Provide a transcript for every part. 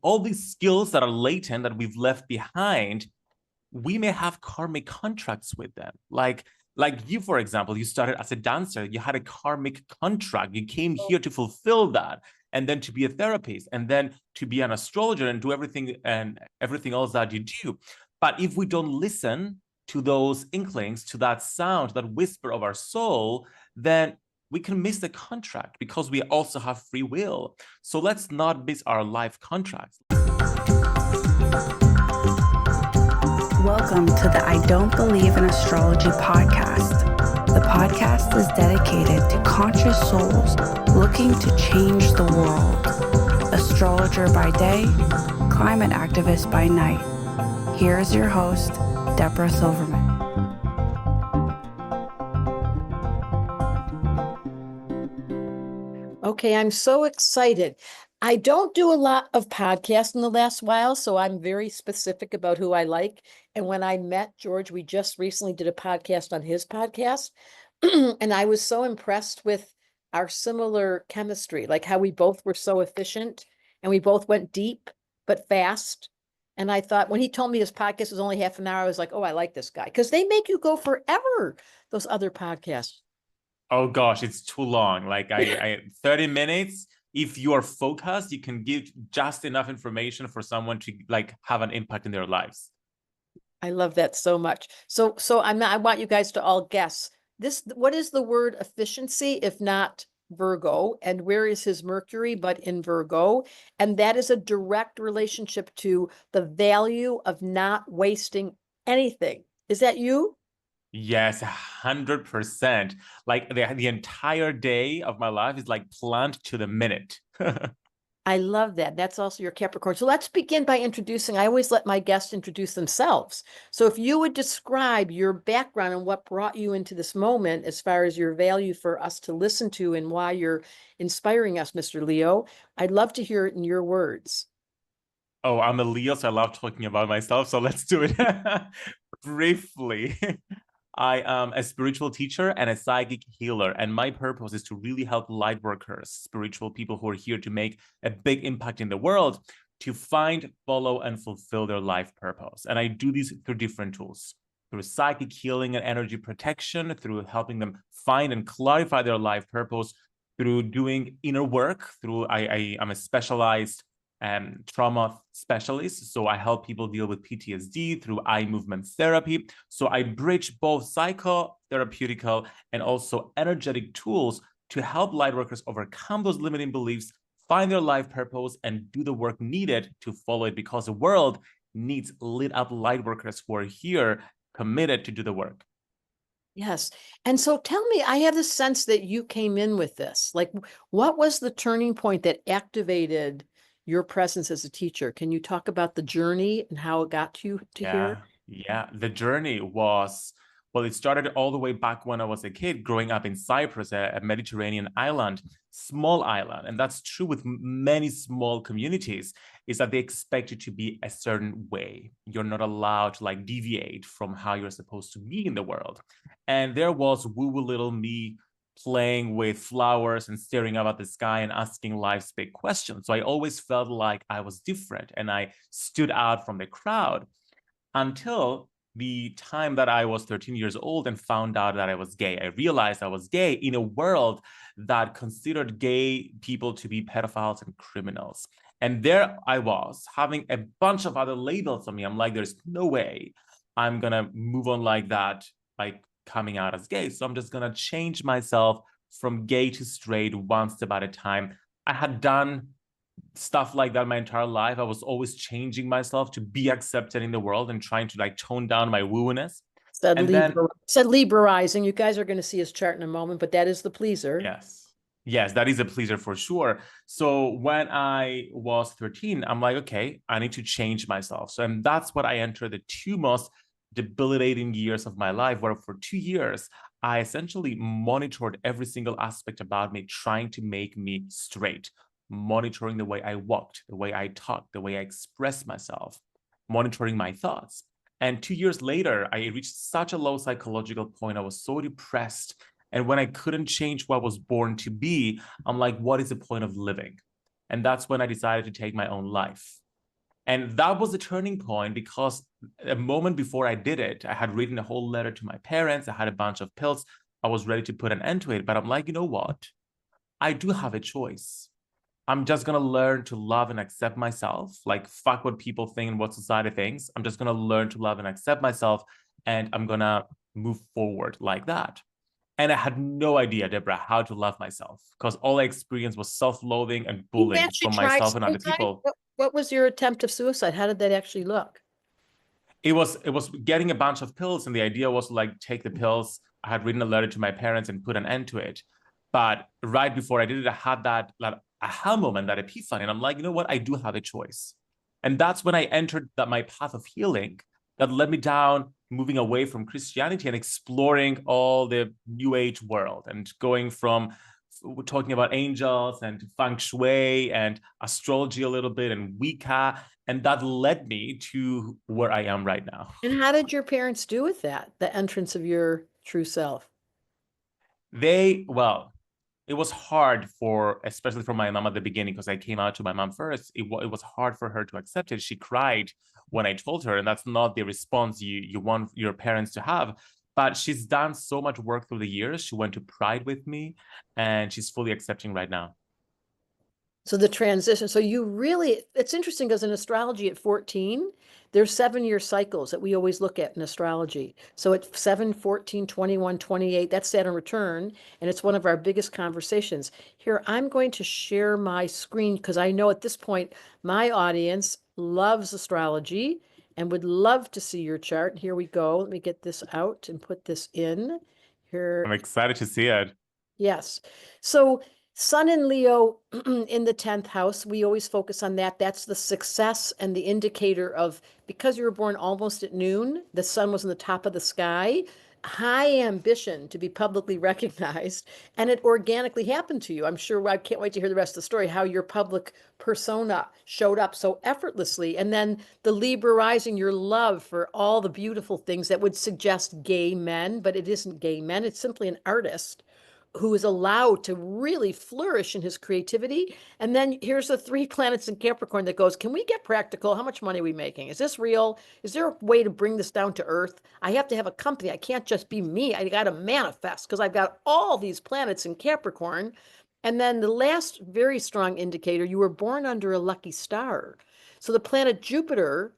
all these skills that are latent that we've left behind, we may have karmic contracts with them. Like you, for example, you started as a dancer, you had a karmic contract. You came here to fulfill that, and then to be a therapist, and then to be an astrologer and do everything else that you do. But if we don't listen to those inklings, to that sound, that whisper of our soul, then we can miss the contract, because we also have free will. So let's not miss our life contracts. Welcome to the I Don't Believe in Astrology podcast. The podcast is dedicated to conscious souls looking to change the world. Astrologer by day, climate activist by night. Here is your host, Debra Silverman. Okay, I'm so excited. I don't do a lot of podcasts in the last while, so I'm very specific about who I like. And when I met George, we just recently did a podcast on his podcast. And I was so impressed with our similar chemistry, like how we both were so efficient and we both went deep but fast. And I thought when he told me his podcast was only half an hour, I was like, oh, I like this guy, because they make you go forever, those other podcasts. Oh gosh, it's too long. Like I 30 minutes. If you are focused, you can give just enough information for someone to like have an impact in their lives. I love that so much. So I want you guys to all guess this. What is the word efficiency, if not Virgo? And where is his Mercury but in Virgo? And that is a direct relationship to the value of not wasting anything. Is that you? Yes, 100%. Like the entire day of my life is like planned to the minute. I love that. That's also your Capricorn. So let's begin by introducing, I always let my guests introduce themselves. So if you would describe your background and what brought you into this moment, as far as your value for us to listen to and why you're inspiring us, Mr. Leo, I'd love to hear it in your words. Oh, I'm a Leo, so I love talking about myself. So let's do it briefly. I am a spiritual teacher and a psychic healer, and my purpose is to really help light workers, spiritual people who are here to make a big impact in the world, to find, follow, and fulfill their life purpose. And I do this through different tools, through psychic healing and energy protection, through helping them find and clarify their life purpose, through doing inner work, through I am a specialized trauma specialist. So I help people deal with PTSD through eye movement therapy. So I bridge both psychotherapeutical and also energetic tools to help light workers overcome those limiting beliefs, find their life purpose, and do the work needed to follow it, because the world needs lit up light workers who are here committed to do the work. Yes. And so tell me, I have the sense that you came in with this. Like, what was the turning point that activated your presence as a teacher? Can you talk about the journey and how it got you to here? Yeah. The journey was, well, it started all the way back when I was a kid, growing up in Cyprus, a Mediterranean island, small island. And that's true with many small communities, is that they expect you to be a certain way. You're not allowed to like deviate from how you're supposed to be in the world. And there was woo-woo little me playing with flowers and staring up at the sky and asking life's big questions. So I always felt like I was different and I stood out from the crowd, until the time that I was 13 years old and found out that I was gay. I realized I was gay in a world that considered gay people to be pedophiles and criminals. And there I was, having a bunch of other labels on me. I'm like, there's no way I'm going to move on like that, like coming out as gay. So I'm just going to change myself from gay to straight one step at a time. I had done stuff like that my entire life. I was always changing myself to be accepted in the world and trying to like tone down my woo-ness. Said Libraizing. You guys are going to see his chart in a moment, but that is the pleaser. Yes, that is a pleaser for sure. So when I was 13, I'm like, okay, I need to change myself. So, and that's what I entered the two most debilitating years of my life, where for 2 years, I essentially monitored every single aspect about me, trying to make me straight, monitoring the way I walked, the way I talked, the way I expressed myself, monitoring my thoughts. And 2 years later, I reached such a low psychological point. I was so depressed. And when I couldn't change what I was born to be, I'm like, what is the point of living? And that's when I decided to take my own life. And that was the turning point, because a moment before I did it, I had written a whole letter to my parents. I had a bunch of pills. I was ready to put an end to it. But I'm like, you know what? I do have a choice. I'm just going to learn to love and accept myself. Like, fuck what people think and what society thinks. I'm just going to learn to love and accept myself. And I'm going to move forward like that. And I had no idea, Debra, how to love myself, because all I experienced was self-loathing and You bullying actually from tried myself and other suicide? people. What was your attempt of suicide? How did that actually look? It was getting a bunch of pills, and the idea was like, take the pills. I had written a letter to my parents and put an end to it. But right before I did it, I had that aha moment, that epiphany, and I'm like, you know what? I do have a choice. And that's when I entered my path of healing that led me down, moving away from Christianity and exploring all the New Age world, and going from talking about angels and feng shui and astrology a little bit and Wicca. And that led me to where I am right now. And how did your parents do with that, the entrance of your true self? Well, it was hard especially for my mom at the beginning, because I came out to my mom first. It was hard for her to accept it. She cried when I told her, and that's not the response you want your parents to have. But she's done so much work through the years. She went to Pride with me, and she's fully accepting right now. So the transition, so you really, it's interesting because in astrology at 14, there's 7-year cycles that we always look at in astrology. So at 7, 14, 21, 28, that's Saturn return, and it's one of our biggest conversations. Here, I'm going to share my screen because I know at this point, my audience loves astrology and would love to see your chart. Here we go. Let me get this out and put this in. Here. I'm excited to see it. Yes. So Sun in Leo in the 10th house, we always focus on that. That's the success and the indicator of, because you were born almost at noon, the sun was in the top of the sky, high ambition to be publicly recognized, and it organically happened to you. I'm sure, I can't wait to hear the rest of the story, how your public persona showed up so effortlessly. And then the Libra rising, your love for all the beautiful things that would suggest gay men, but it isn't gay men, it's simply an artist who is allowed to really flourish in his creativity. And then here's the 3 planets in Capricorn that goes, can we get practical? How much money are we making? Is this real? Is there a way to bring this down to earth? I have to have a company. I can't just be me. I got to manifest because I've got all these planets in Capricorn. And then the last very strong indicator, you were born under a lucky star. So the planet Jupiter,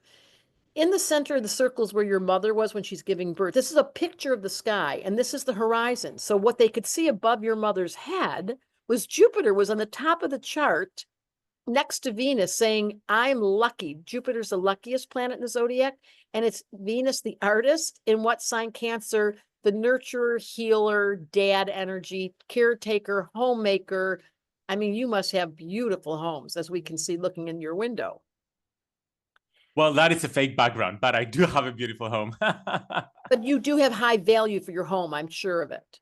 in the center of the circles where your mother was when she's giving birth, this is a picture of the sky, and this is the horizon. So what they could see above your mother's head was Jupiter was on the top of the chart next to Venus, saying, I'm lucky. Jupiter's the luckiest planet in the zodiac, and it's Venus, the artist, in what sign? Cancer, the nurturer, healer, dad energy, caretaker, homemaker. I mean, you must have beautiful homes, as we can see looking in your window. Well, that is a fake background, but I do have a beautiful home. But you do have high value for your home, I'm sure of it.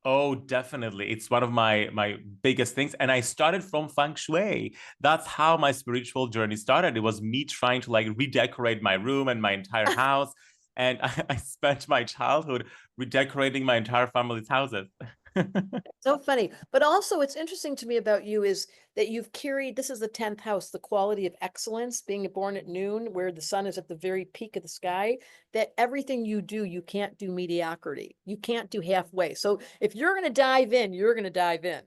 Oh, definitely. It's one of my biggest things. And I started from feng shui. That's how my spiritual journey started. It was me trying to like redecorate my room and my entire house. And I spent my childhood redecorating my entire family's houses. So funny. But also what's interesting to me about you is that you've carried, this is the 10th house, the quality of excellence, being born at noon, where the sun is at the very peak of the sky, that everything you do, you can't do mediocrity. You can't do halfway. So if you're going to dive in, you're going to dive in.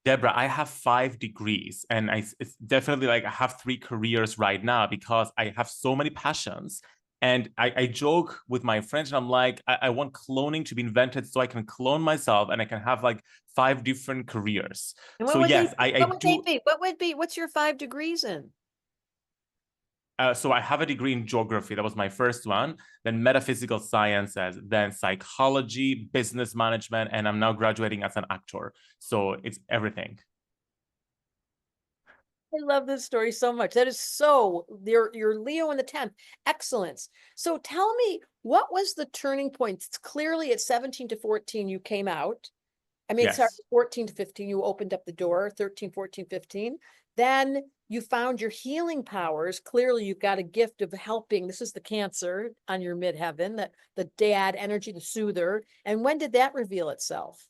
Debra, I have 5 degrees, and it's definitely like I have 3 careers right now because I have so many passions. And I joke with my friends, and I'm like, I want cloning to be invented so I can clone myself and I can have like 5 different careers. So yes, what would they be? What would be, what's your 5 degrees in? So I have a degree in geography. That was my first one. Then metaphysical sciences, then psychology, business management, and I'm now graduating as an actor. So it's everything. I love this story so much. That is so, you're Leo in the 10th. Excellence. So tell me, what was the turning point? It's clearly at 17 to 14, you came out. I mean, Yes. sorry, 14 to 15, you opened up the door, 13, 14, 15. Then you found your healing powers. Clearly, you've got a gift of helping. This is the Cancer on your midheaven, the dad energy, the soother. And when did that reveal itself?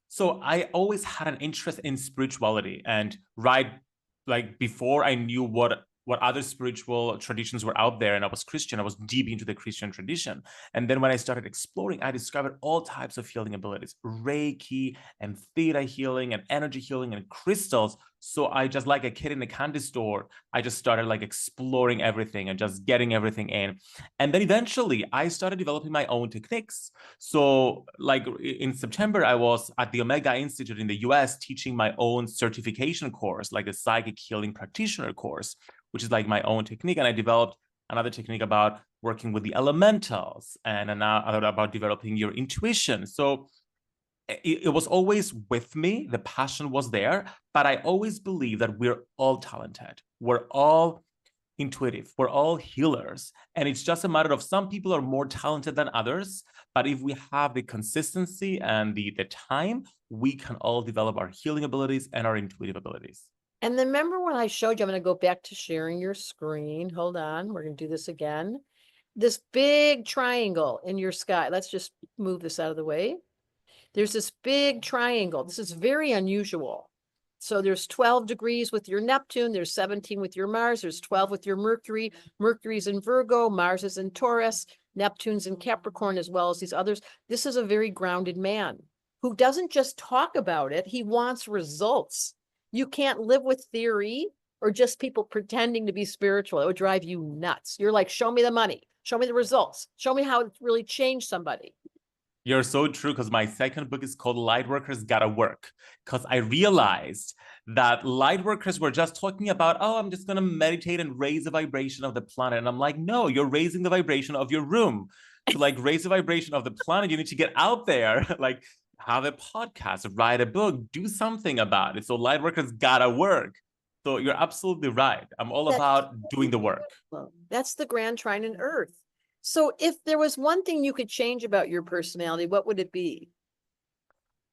So I always had an interest in spirituality, and right like before I knew what what other spiritual traditions were out there, and I was Christian. I was deep into the Christian tradition. And then when I started exploring, I discovered all types of healing abilities, Reiki and theta healing and energy healing and crystals. So I just, like a kid in a candy store, I just started like exploring everything and just getting everything in. And then eventually I started developing my own techniques. So like in September, I was at the Omega Institute in the US teaching my own certification course, like a psychic healing practitioner course, which is like my own technique. And I developed another technique about working with the elementals and another about developing your intuition. So it was always with me. The passion was there, but I always believe that we're all talented. We're all intuitive. We're all healers. And it's just a matter of some people are more talented than others. But if we have the consistency and the time, we can all develop our healing abilities and our intuitive abilities. And then remember when I showed you, I'm going to go back to sharing your screen. Hold on. We're going to do this again. This big triangle in your sky. Let's just move this out of the way. There's this big triangle. This is very unusual. So there's 12 degrees with your Neptune. There's 17 with your Mars. There's 12 with your Mercury. Mercury's in Virgo. Mars is in Taurus. Neptune's in Capricorn, as well as these others. This is a very grounded man who doesn't just talk about it. He wants results. You can't live with theory or just people pretending to be spiritual. It would drive you nuts. You're like, show me the money, show me the results, show me how it really changed somebody. You're so true, because my second book is called Lightworkers Gotta Work, because I realized that lightworkers were just talking about, oh, I'm just going to meditate and raise the vibration of the planet. And I'm like, no, you're raising the vibration of your room. To like raise the vibration of the planet, you need to get out there, like have a podcast, write a book, do something about it. So lightworkers gotta work. So you're absolutely right. I'm all about doing the work. That's the grand trine in Earth. So if there was one thing you could change about your personality, what would it be?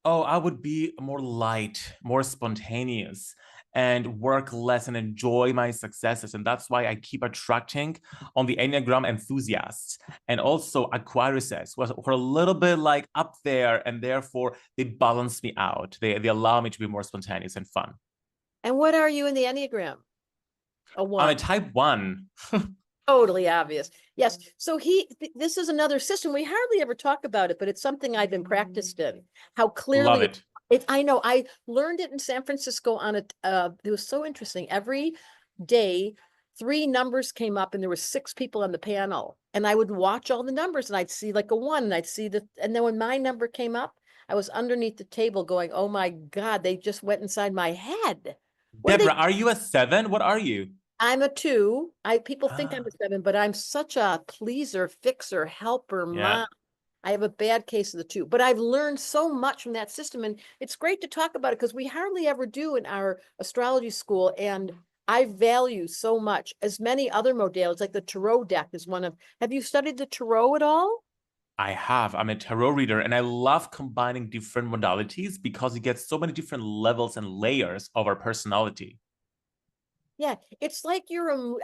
Oh, I would be more light, more spontaneous, and work less and enjoy my successes. And that's why I keep attracting on the enneagram enthusiasts and also Aquariuses, who are a little bit like up there, and therefore they balance me out. They allow me to be more spontaneous and fun. And what are you in the enneagram? A one. I'm a type 1. Totally obvious. Yes. So this is another system. We hardly ever talk about it, but it's something I've been practiced in. How clearly Love it. I know I learned it in San Francisco on it. It was so interesting. Every day, 3 numbers came up and there were 6 people on the panel, and I would watch all the numbers and I'd see like a 1 and I'd see and then when my number came up, I was underneath the table going, oh my God, they just went inside my head. Debra, are you a 7? What are you? I'm a 2. People think I'm a 7, but I'm such a pleaser, fixer, helper, mom. I have a bad case of the 2, but I've learned so much from that system, and it's great to talk about it because we hardly ever do in our astrology school. And I value so much, as many other modalities, like the tarot deck is one of. Have you studied the tarot at all? I have. I'm a tarot reader, and I love combining different modalities because it gets so many different levels and layers of our personality. Yeah, it's like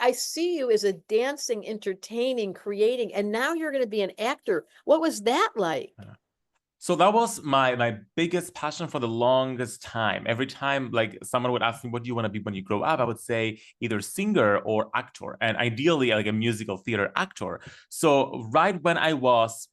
I see you as a dancing, entertaining, creating, and now you're going to be an actor. What was that like? So that was my biggest passion for the longest time. Every time like someone would ask me, what do you want to be when you grow up? I would say either singer or actor, and ideally like a musical theater actor. So right when I was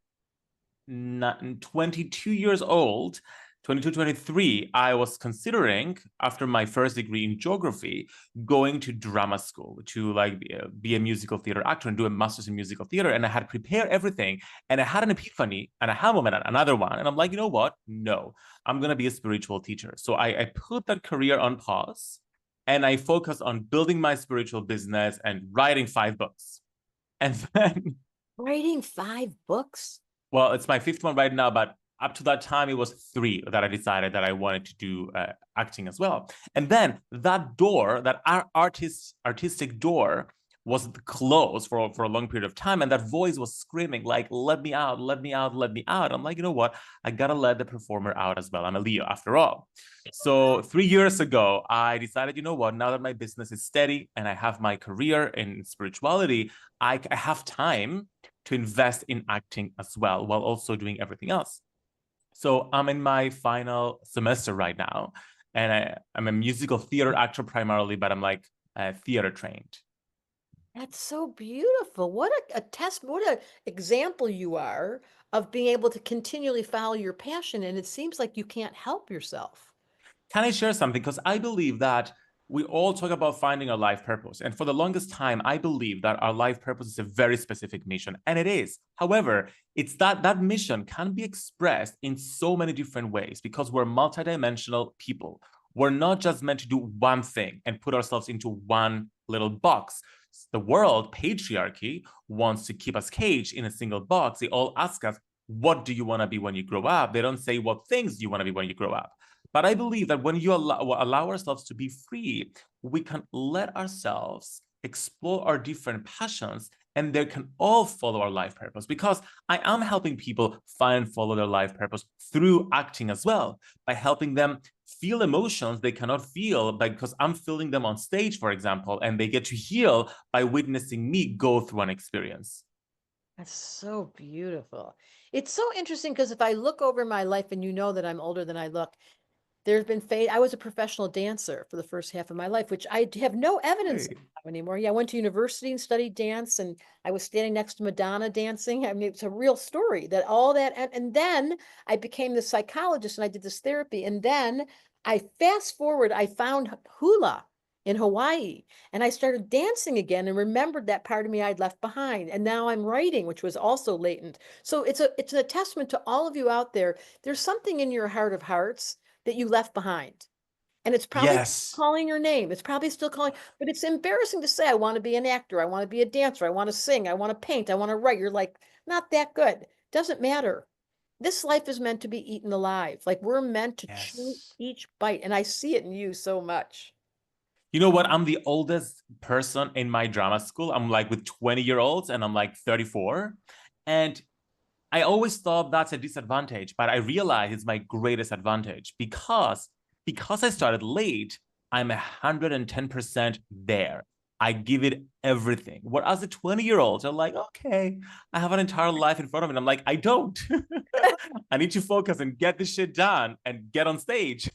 22 years old, 22, 23, I was considering, after my first degree in geography, going to drama school to like be a musical theater actor and do a master's in musical theater. And I had prepared everything, and I had an epiphany, and I had a moment, another one. And I'm like, you know what? No, I'm going to be a spiritual teacher. So I put that career on pause, and I focused on building my spiritual business and writing 5 books. And then writing 5 books? Well, it's my 5th one right now, but up to that time, it was 3 that I decided that I wanted to do acting as well. And then that door, that artistic door, was closed for a long period of time. And that voice was screaming like, let me out, let me out, let me out. I'm like, you know what? I got to let the performer out as well. I'm a Leo after all. So 3 years ago, I decided, you know what? Now that my business is steady and I have my career in spirituality, I have time to invest in acting as well, while also doing everything else. So I'm in my final semester right now, and I'm a musical theater actor primarily, but I'm like theater trained. That's so beautiful. What a test, what an example you are of being able to continually follow your passion. And it seems like you can't help yourself. Can I share something? Because I believe that we all talk about finding our life purpose. And for the longest time, I believe that our life purpose is a very specific mission, and it is. However, it's that mission can be expressed in so many different ways because we're multidimensional people. We're not just meant to do one thing and put ourselves into one little box. The world, patriarchy, wants to keep us caged in a single box. They all ask us, what do you want to be when you grow up? They don't say what things you want to be when you grow up. But I believe that when you allow ourselves to be free, we can let ourselves explore our different passions and they can all follow our life purpose, because I am helping people find and follow their life purpose through acting as well, by helping them feel emotions they cannot feel because I'm feeling them on stage, for example, and they get to heal by witnessing me go through an experience. That's so beautiful. It's so interesting because if I look over my life and you know that I'm older than I look, there's been I was a professional dancer for the first half of my life, which I have no evidence Hey. of anymore. Yeah, I went to university and studied dance, and I was standing next to Madonna dancing. I mean, it's a real story that all that, and then I became the psychologist and I did this therapy, and then I fast forward, I found hula in Hawaii, and I started dancing again and remembered that part of me I'd left behind. And now I'm writing, which was also latent. So it's a testament to all of you out there. There's something in your heart of hearts that you left behind. And it's probably Yes. calling your name. It's probably still calling, but it's embarrassing to say, I want to be an actor. I want to be a dancer. I want to sing. I want to paint. I want to write. You're like, not that good. Doesn't matter. This life is meant to be eaten alive. Like we're meant to chew Yes. each bite. And I see it in you so much. You know what? I'm the oldest person in my drama school. I'm like with 20-year-olds and I'm like 34. And I always thought that's a disadvantage, but I realize it's my greatest advantage because I started late, I'm 110% there. I give it everything. Whereas the 20-year-olds are like, okay, I have an entire life in front of me. And I'm like, I don't. I need to focus and get this shit done and get on stage.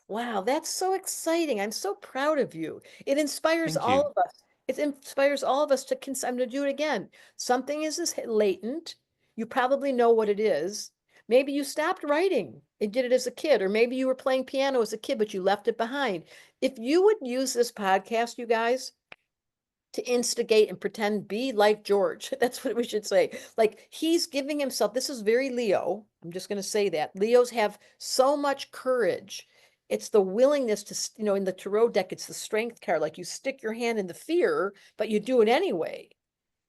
Wow, that's so exciting. I'm so proud of you. It inspires Thank all you. of us. It inspires all of us to I'm going to do it again. Something is this latent. You probably know what it is. Maybe you stopped writing and did it as a kid, or maybe you were playing piano as a kid, but you left it behind. If you would use this podcast, you guys, to instigate and pretend be like George. That's what we should say. Like he's giving himself, this is very Leo. I'm just going to say that. Leos have so much courage. It's the willingness to, in the tarot deck, it's the strength card. Like you stick your hand in the fear, but you do it anyway.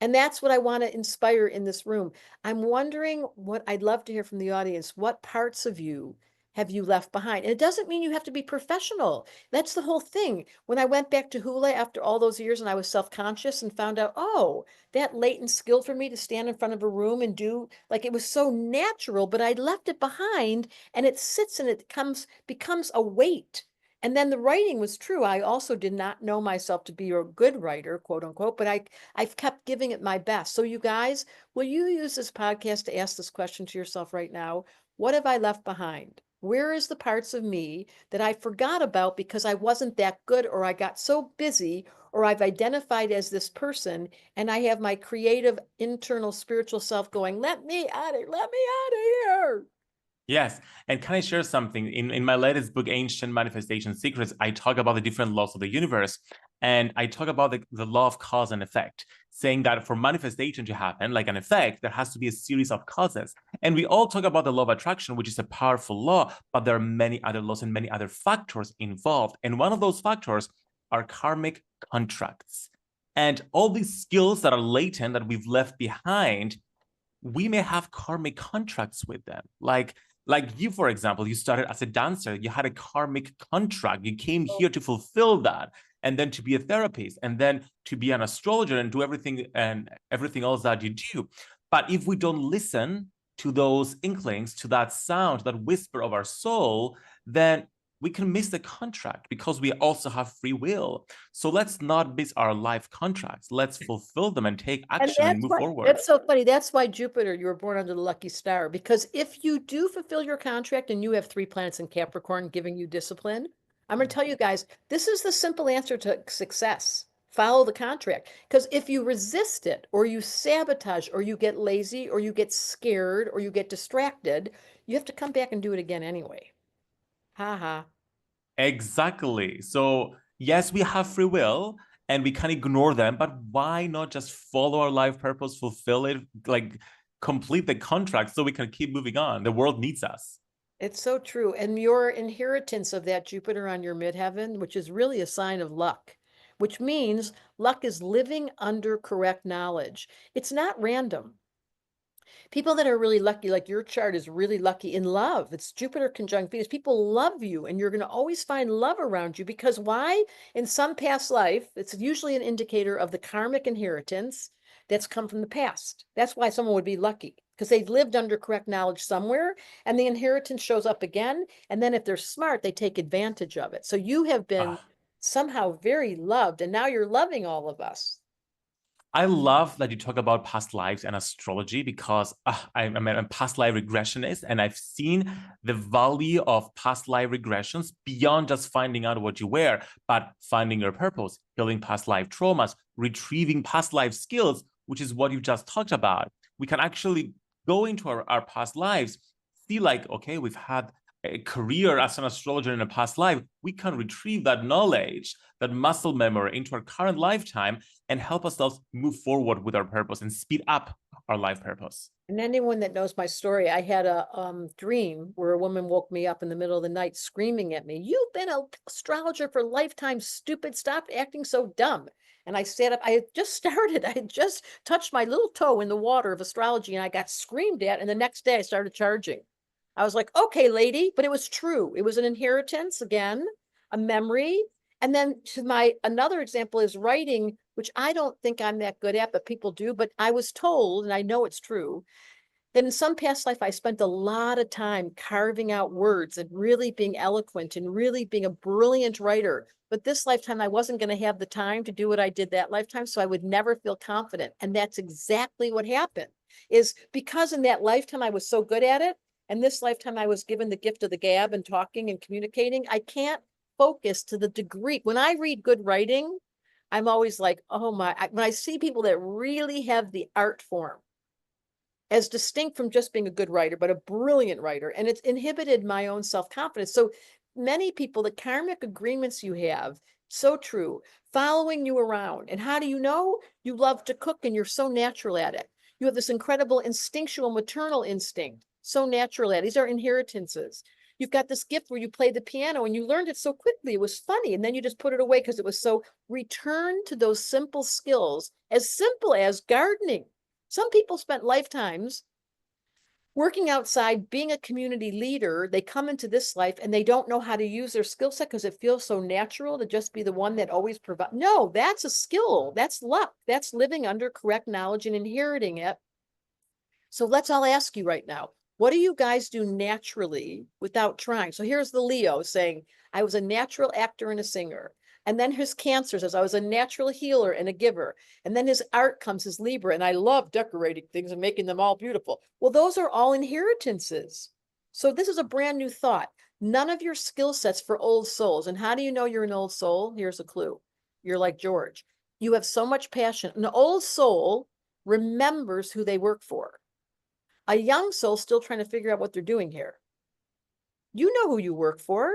And that's what I want to inspire in this room. I'm wondering what I'd love to hear from the audience. What parts of you have you left behind? And it doesn't mean you have to be professional. That's the whole thing. When I went back to hula after all those years and I was self-conscious and found out, oh, that latent skill for me to stand in front of a room and do, like it was so natural, but I'd left it behind and it sits and it becomes a weight. And then the writing was true. I also did not know myself to be a good writer, quote unquote, but I've kept giving it my best. So you guys, will you use this podcast to ask this question to yourself right now? What have I left behind? Where is the parts of me that I forgot about because I wasn't that good, or I got so busy, or I've identified as this person and I have my creative internal spiritual self going, let me out of here. Yes. And can I share something? In my latest book, Ancient Manifestation Secrets, I talk about the different laws of the universe. And I talk about the law of cause and effect, saying that for manifestation to happen, like an effect, there has to be a series of causes. And we all talk about the law of attraction, which is a powerful law, but there are many other laws and many other factors involved. And one of those factors are karmic contracts. And all these skills that are latent that we've left behind, we may have karmic contracts with them. Like you, for example, you started as a dancer, you had a karmic contract, you came here to fulfill that, and then to be a therapist, and then to be an astrologer and do everything else that you do. But if we don't listen to those inklings, to that sound, that whisper of our soul, then we can miss the contract because we also have free will. So let's not miss our life contracts. Let's fulfill them and take And action and move forward. that's so funny. That's why Jupiter, you were born under the lucky star, because if you do fulfill your contract and you have 3 planets in Capricorn giving you discipline, I'm going to tell you guys, this is the simple answer to success. Follow the contract. Because if you resist it, or you sabotage, or you get lazy, or you get scared, or you get distracted, you have to come back and do it again anyway. Ha ha. Exactly. So yes, we have free will and we can ignore them, but why not just follow our life purpose, fulfill it, like complete the contract so we can keep moving on? The world needs us. It's so true. And your inheritance of that Jupiter on your midheaven, which is really a sign of luck, which means luck is living under correct knowledge. It's not random. People that are really lucky, like your chart is really lucky in love. It's Jupiter conjunct Venus. People love you, and you're going to always find love around you because why? In some past life, it's usually an indicator of the karmic inheritance that's come from the past. That's why someone would be lucky because they've lived under correct knowledge somewhere, and the inheritance shows up again. And then if they're smart, they take advantage of it. So you have been somehow very loved, and now you're loving all of us. I love that you talk about past lives and astrology because I'm a past life regressionist and I've seen the value of past life regressions beyond just finding out what you were, but finding your purpose, healing past life traumas, retrieving past life skills, which is what you just talked about. We can actually go into our past lives, see like, okay, we've had a career as an astrologer in a past life. We can retrieve that knowledge, that muscle memory into our current lifetime and help ourselves move forward with our purpose and speed up our life purpose. And anyone that knows my story, I had a dream where a woman woke me up in the middle of the night screaming at me, "You've been an astrologer for lifetime, stupid, stop acting so dumb." And I sat up, I had just started, I had just touched my little toe in the water of astrology and I got screamed at. And the next day I started charging. I was like, okay, lady, but it was true. It was an inheritance again, a memory. And then to my another example is writing, which I don't think I'm that good at, but people do. But I was told, and I know it's true, that in some past life, I spent a lot of time carving out words and really being eloquent and really being a brilliant writer. But this lifetime, I wasn't going to have the time to do what I did that lifetime. So I would never feel confident. And that's exactly what happened, is because in that lifetime, I was so good at it. And this lifetime, I was given the gift of the gab and talking and communicating. I can't focus to the degree. When I read good writing, I'm always like, oh my, when I see people that really have the art form, as distinct from just being a good writer, but a brilliant writer, and it's inhibited my own self-confidence. So many people, the karmic agreements you have, so true, following you around. And how do you know? You love to cook and you're so natural at it. You have this incredible instinctual maternal instinct, so natural at it. These are inheritances. You've got this gift where you play the piano and you learned it so quickly. It was funny. And then you just put it away because it was so. Return to those simple skills, as simple as gardening. Some people spent lifetimes working outside, being a community leader. They come into this life and they don't know how to use their skill set because it feels so natural to just be the one that always provides. No, that's a skill. That's luck. That's living under correct knowledge and inheriting it. So let's all ask you right now, what do you guys do naturally without trying? So here's the Leo saying, I was a natural actor and a singer. And then his Cancer says, I was a natural healer and a giver. And then his art comes, his Libra, and I love decorating things and making them all beautiful. Well, those are all inheritances. So this is a brand new thought. None of your skill sets for old souls. And how do you know you're an old soul? Here's a clue. You're like George. You have so much passion. An old soul remembers who they work for. A young soul still trying to figure out what they're doing here. You know who you work for.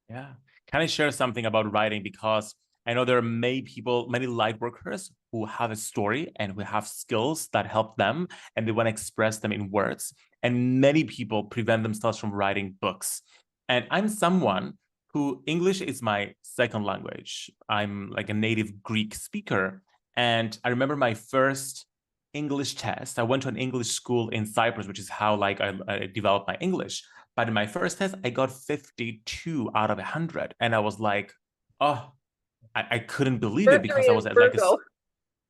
Yeah. Can I share something about writing? Because I know there are many people, many light workers who have a story and who have skills that help them and they want to express them in words. And many people prevent themselves from writing books. And I'm someone who English is my second language. I'm like a native Greek speaker. And I remember my first English test. I went to an English school in Cyprus, which is how like I developed my English. But in my first test, I got 52 out of 100. And I was like, oh, I couldn't believe it because I was like a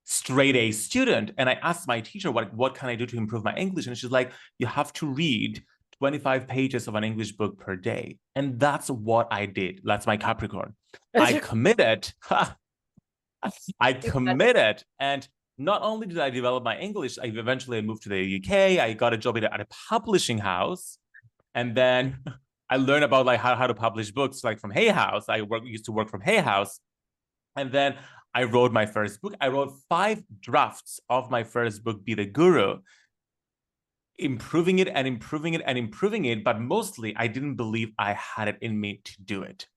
straight A student. And I asked my teacher, what can I do to improve my English? And she's like, you have to read 25 pages of an English book per day. And that's what I did. That's my Capricorn. I committed. I committed. And not only did I develop my English, I eventually moved to the UK. I got a job at a publishing house. And then I learned about like how to publish books like from Hay House. I used to work from Hay House. And then I wrote my first book. I wrote 5 drafts of my first book, Be the Guru, improving it and improving it and improving it. But mostly I didn't believe I had it in me to do it.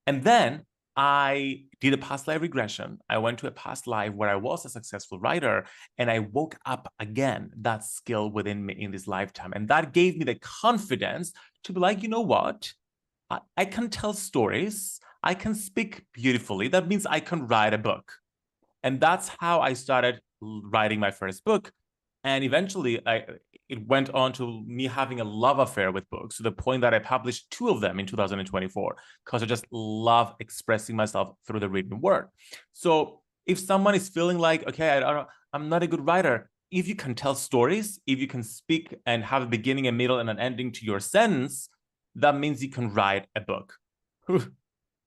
And then I did a past life regression. I went to a past life where I was a successful writer, and I woke up again that skill within me in this lifetime. And that gave me the confidence to be like, you know what? I can tell stories. I can speak beautifully. That means I can write a book. And that's how I started writing my first book. And eventually, it went on to me having a love affair with books, to the point that I published 2 of them in 2024, because I just love expressing myself through the written word. So if someone is feeling like, okay, I'm not a good writer, if you can tell stories, if you can speak and have a beginning, a middle, and an ending to your sentence, that means you can write a book.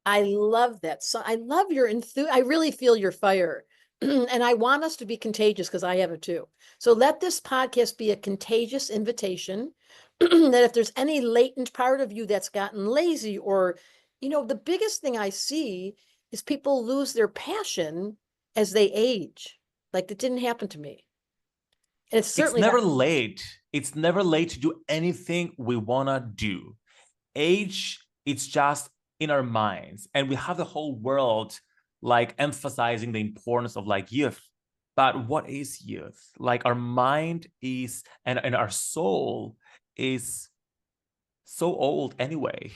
I love that. So I love your I really feel your fire. And I want us to be contagious, because I have it too. So let this podcast be a contagious invitation that if there's any latent part of you that's gotten lazy, or, the biggest thing I see is people lose their passion as they age. Like, that didn't happen to me. And it's certainly never late. It's never late to do anything we want to do. Age, it's just in our minds. And we have the whole world like emphasizing the importance of like youth. But what is youth? Like, our mind is, and our soul is so old anyway.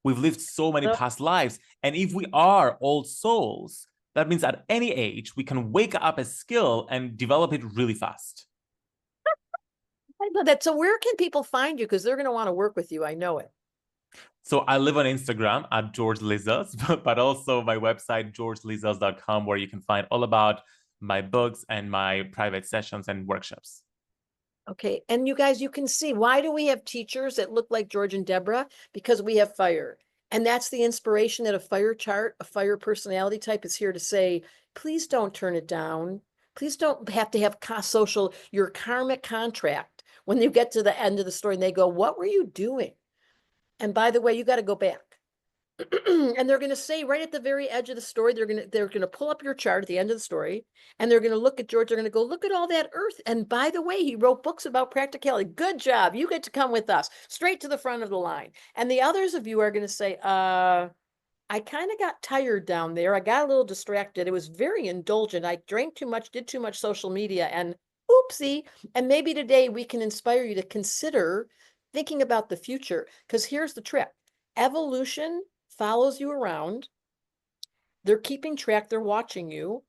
We've lived so many past lives. And if we are old souls, that means at any age, we can wake up a skill and develop it really fast. I know that. So where can people find you? Because they're going to want to work with you. I know it. So I live on Instagram at George Lizos, but also my website, georgelizos.com, where you can find all about my books and my private sessions and workshops. Okay. And you guys, you can see, why do we have teachers that look like George and Debra? Because we have fire. And that's the inspiration that a fire chart, a fire personality type is here to say, please don't turn it down. Please don't have to have your karmic contract. When you get to the end of the story and they go, what were you doing? And by the way, you got to go back. And they're going to say right at the very edge of the story, they're going to pull up your chart at the end of the story, and they're going to look at George. They're going to go, look at all that earth. And by the way, he wrote books about practicality. Good job. You get to come with us straight to the front of the line. And the others of you are going to say, I kind of got tired down there. I got a little distracted. It was very indulgent. I drank too much, did too much social media, and oopsie. And maybe today we can inspire you to consider thinking about the future, because here's the trick. Evolution follows you around. They're keeping track. They're watching you.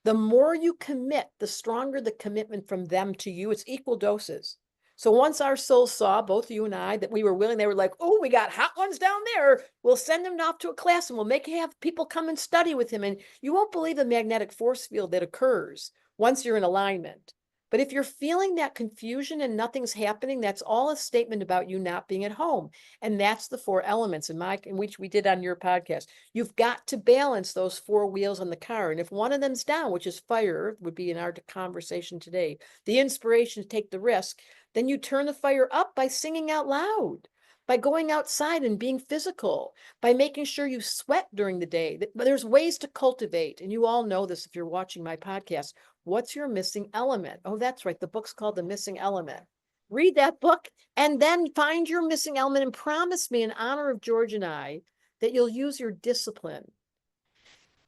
The more you commit, the stronger the commitment from them to you. It's equal doses. So once our souls saw, both you and I, that we were willing, they were like, oh, we got hot ones down there. We'll send them off to a class and we'll have people come and study with him. And you won't believe the magnetic force field that occurs once you're in alignment. But if you're feeling that confusion and nothing's happening, that's all a statement about you not being at home. And that's the 4 elements in which we did on your podcast. You've got to balance those 4 wheels on the car. And if one of them's down, which is fire, would be in our conversation today, the inspiration to take the risk, then you turn the fire up by singing out loud, by going outside and being physical, by making sure you sweat during the day. There's ways to cultivate. And you all know this if you're watching my podcast. What's your missing element? Oh, that's right. The book's called The Missing Element. Read that book and then find your missing element and promise me in honor of George and I that you'll use your discipline.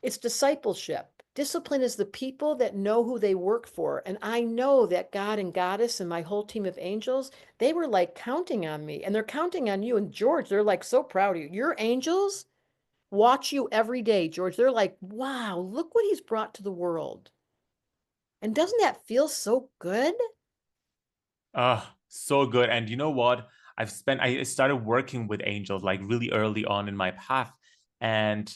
It's discipleship. Discipline is the people that know who they work for. And I know that God and Goddess and my whole team of angels, they were like counting on me, and they're counting on you. And George, they're like so proud of you. Your angels watch you every day, George. They're like, wow, look what he's brought to the world. And doesn't that feel so good? So good. And you know what? I started working with angels like really early on in my path. And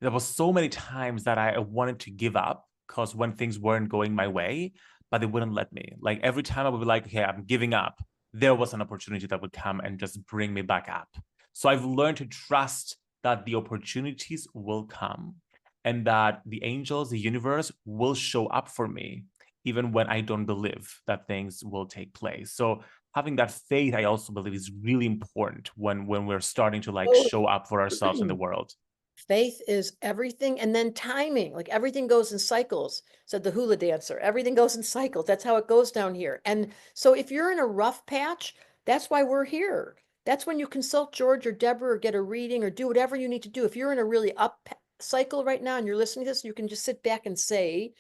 there was so many times that I wanted to give up because when things weren't going my way, but they wouldn't let me. Like every time I would be like, okay, I'm giving up, there was an opportunity that would come and just bring me back up. So I've learned to trust that the opportunities will come and that the angels, the universe will show up for me, even when I don't believe that things will take place. So having that faith, I also believe, is really important when we're starting to like show up for ourselves in the world. Faith is everything. And then timing, like everything goes in cycles, said the hula dancer. Everything goes in cycles. That's how it goes down here. And so if you're in a rough patch, that's why we're here. That's when you consult George or Deborah or get a reading or do whatever you need to do. If you're in a really up cycle right now and you're listening to this, you can just sit back and say,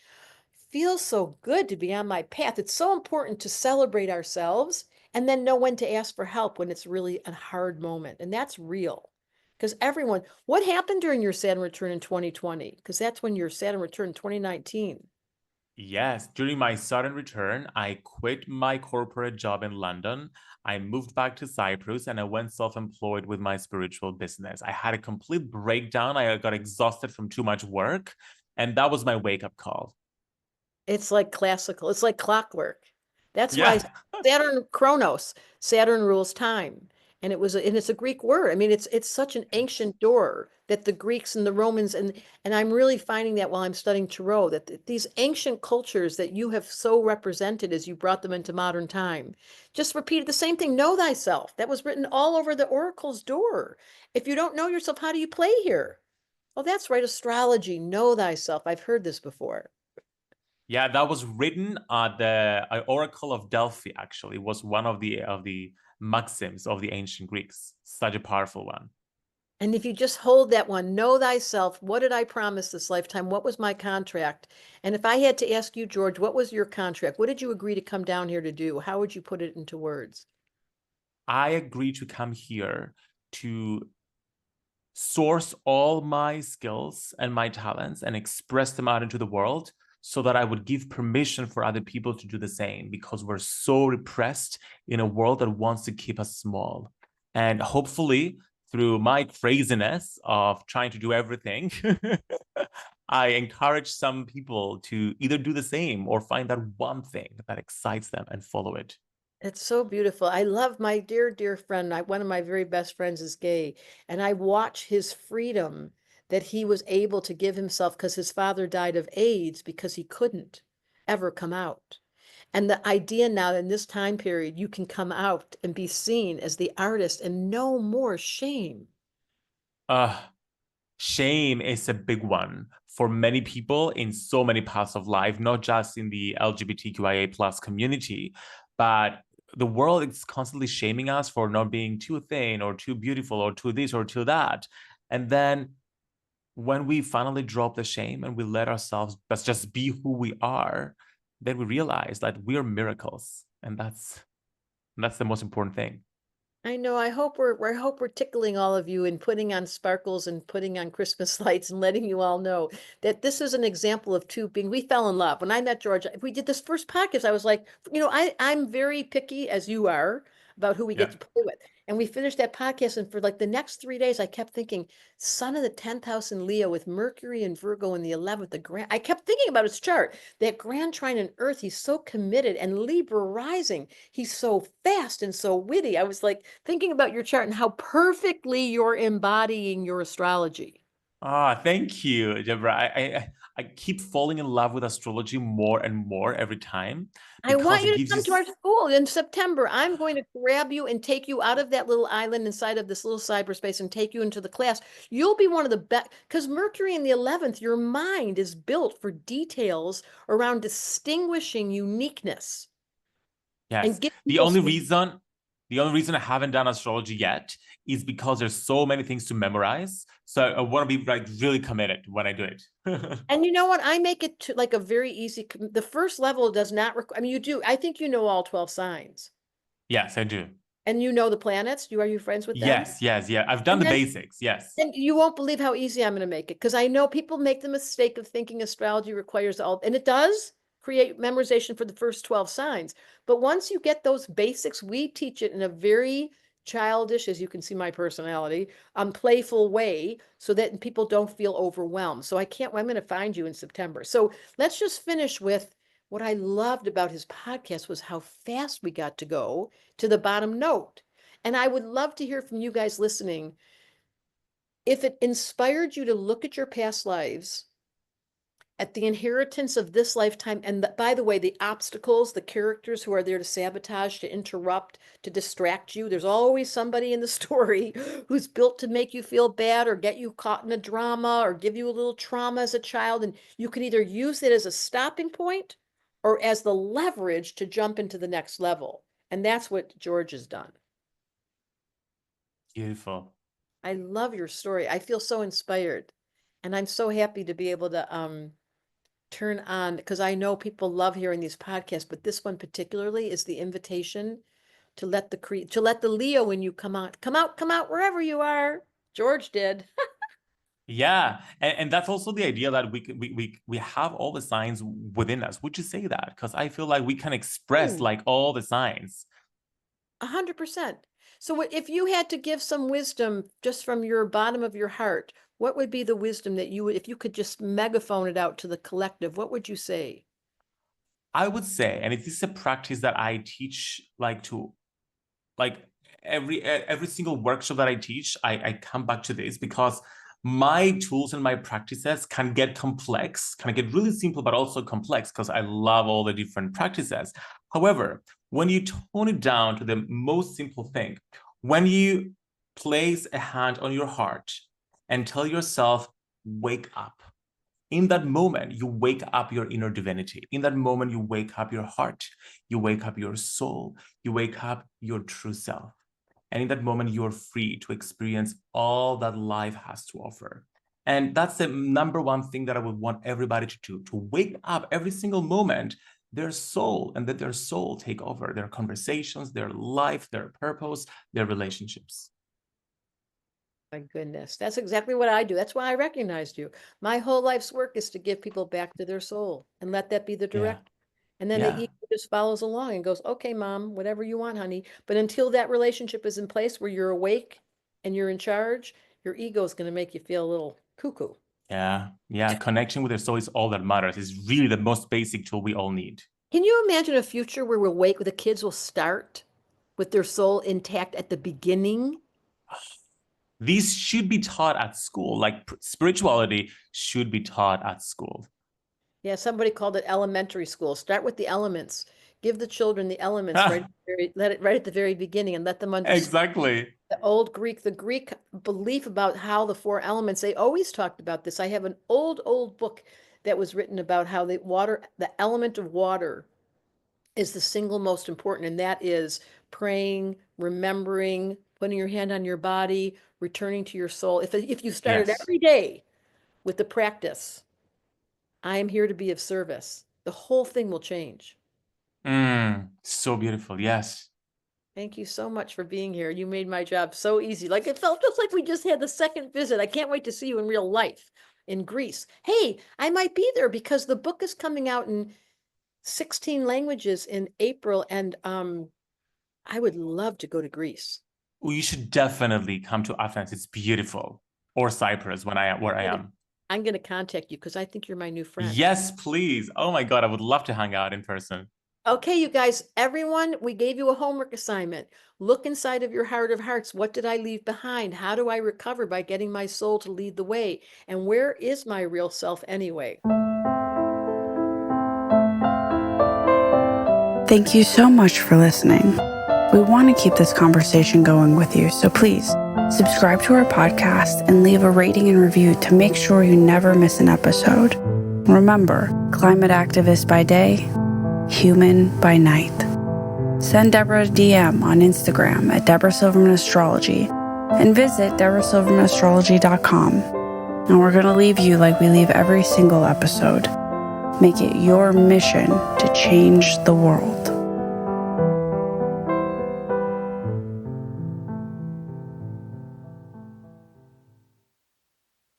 feels so good to be on my path. It's so important to celebrate ourselves and then know when to ask for help when it's really a hard moment. And that's real. Because everyone, what happened during your Saturn return in 2020? Because that's when your Saturn return in 2019. Yes, during my Saturn return, I quit my corporate job in London. I moved back to Cyprus and I went self-employed with my spiritual business. I had a complete breakdown. I got exhausted from too much work, and that was my wake-up call. It's like classical. It's like clockwork. That's why Yeah. Saturn Chronos, Saturn rules time. And it's a Greek word. I mean, it's such an ancient door that the Greeks and the Romans and I'm really finding that while I'm studying tarot that these ancient cultures that you have so represented as you brought them into modern time just repeated the same thing. Know thyself. That was written all over the oracle's door. If you don't know yourself, how do you play here? Well, that's right. Astrology. Know thyself. I've heard this before. Yeah, that was written at the Oracle of Delphi, actually, was one of the maxims of the ancient Greeks. Such a powerful one. And if you just hold that one, know thyself, what did I promise this lifetime? What was my contract? And if I had to ask you, George, what was your contract? What did you agree to come down here to do? How would you put it into words? I agreed to come here to source all my skills and my talents and express them out into the world so that I would give permission for other people to do the same, because we're so repressed in a world that wants to keep us small. And hopefully, through my craziness of trying to do everything, I encourage some people to either do the same or find that one thing that excites them and follow it. It's so beautiful. I love my dear, dear friend. One of my very best friends is gay, and I watch his freedom that he was able to give himself because his father died of AIDS because he couldn't ever come out. And the idea now in this time period, you can come out and be seen as the artist and no more shame. Uh, Shame is a big one for many people in so many parts of life, not just in the LGBTQIA plus community, but the world is constantly shaming us for not being too thin or too beautiful or too this or too that. And then when we finally drop the shame and we let ourselves just be who we are, then we realize that we are miracles. And that's the most important thing. I know. I hope we're tickling all of you and putting on sparkles and putting on Christmas lights and letting you all know that this is an example of two being. We fell in love. When I met George, we did this first podcast. I was like, I'm very picky as you are about who we get Yeah. to play with. And we finished that podcast, and for like the next 3 days, I kept thinking, son of the 10th house in Leo with Mercury and Virgo in the 11th, the grand. I kept thinking about his chart, that grand trine in Earth. He's so committed, and Libra rising. He's so fast and so witty. I was like thinking about your chart and how perfectly you're embodying your astrology. Ah, thank you, Debra. I keep falling in love with astrology more and more every time I want because you it to gives you. come to our school in September. I'm going to grab you and take you out of that little island inside of this little cyberspace and take you into the class. You'll be one of the best because Mercury in the 11th, your mind is built for details around distinguishing uniqueness Yes. and give The people only some. reason the only reason I haven't done astrology yet is because there's so many things to memorize. So I want to be like really committed when I do it. And you know what? I make it to like a very easy. The first level does not require. I mean, you do. I think you know all 12 signs, Yes, I do. and you know the planets. Are you friends with them? Yes, yes, yeah. I've done And the then basics. Yes. And you won't believe how easy I'm going to make it because I know people make the mistake of thinking astrology requires all, and it does create memorization for the first 12 signs. But once you get those basics, we teach it in a very childish, as you can see my personality, playful way so that people don't feel overwhelmed. So I'm going to find you in September. So let's just finish with what I loved about his podcast was how fast we got to go to the bottom note. And I would love to hear from you guys listening if it inspired you to look at your past lives at the inheritance of this lifetime. And by the way, the obstacles, the characters who are there to sabotage, to interrupt, to distract you. There's always somebody in the story who's built to make you feel bad or get you caught in a drama or give you a little trauma as a child. And you can either use it as a stopping point or as the leverage to jump into the next level. And that's what George has done. Beautiful. I love your story. I feel so inspired. And I'm so happy to be able to turn on, because I know people love hearing these podcasts, but this one particularly is the invitation to let the Leo in you come out wherever you are. George did. Yeah, and that's also the idea that we have all the signs within us. Would you say that? Because I feel like we can express like all the signs. 100%. So if you had to give some wisdom just from your bottom of your heart, what would be the wisdom that you would, if you could just megaphone it out to the collective, what would you say? I would say, and it is a practice that I teach, like every single workshop that I teach, I come back to this because my tools and my practices can get complex, can get really simple, but also complex because I love all the different practices. However, when you tone it down to the most simple thing, when you place a hand on your heart and tell yourself, wake up. In that moment, you wake up your inner divinity. In that moment, you wake up your heart. You wake up your soul. You wake up your true self. And in that moment, you're free to experience all that life has to offer. And that's the number one thing that I would want everybody to do, to wake up every single moment, their soul, and let their soul take over their conversations, their life, their purpose, their relationships. My goodness, that's exactly what I do. That's why I recognized you. My whole life's work is to give people back to their soul and let that be the direct. And then the ego just follows along and goes, okay, mom, whatever you want, honey. But until that relationship is in place where you're awake and you're in charge, your ego is going to make you feel a little cuckoo. Yeah. Connection with your soul is all that matters. It's really the most basic tool we all need. Can you imagine a future where we'll wake, where the kids will start with their soul intact at the beginning? These should be taught at school. Like spirituality should be taught at school. Yeah, somebody called it elementary school. Start with the elements. Give the children the elements right at the very beginning and let them understand. Exactly. The old Greek, the Greek belief about how the four elements, they always talked about this. I have an old book that was written about how the element of water is the single most important, and that is praying, remembering, putting your hand on your body, returning to your soul. If you started every day with the practice, I am here to be of service, the whole thing will change. So beautiful. Yes. Thank you so much for being here. You made my job so easy. Like it felt just like we just had the second visit. I can't wait to see you in real life in Greece. Hey, I might be there because the book is coming out in 16 languages in April, and I would love to go to Greece. Well, you should definitely come to Athens. It's beautiful. Or Cyprus where I am. I'm going to contact you because I think you're my new friend. Yes, please. Oh my God, I would love to hang out in person. Okay, you guys, everyone, we gave you a homework assignment. Look inside of your heart of hearts. What did I leave behind? How do I recover by getting my soul to lead the way? And where is my real self anyway? Thank you so much for listening. We want to keep this conversation going with you, so please subscribe to our podcast and leave a rating and review to make sure you never miss an episode. Remember, climate activist by day, human by night. Send Debra a DM on Instagram at Debra Silverman Astrology and visit DebraSilvermanAstrology.com. And we're going to leave you like we leave every single episode. Make it your mission to change the world.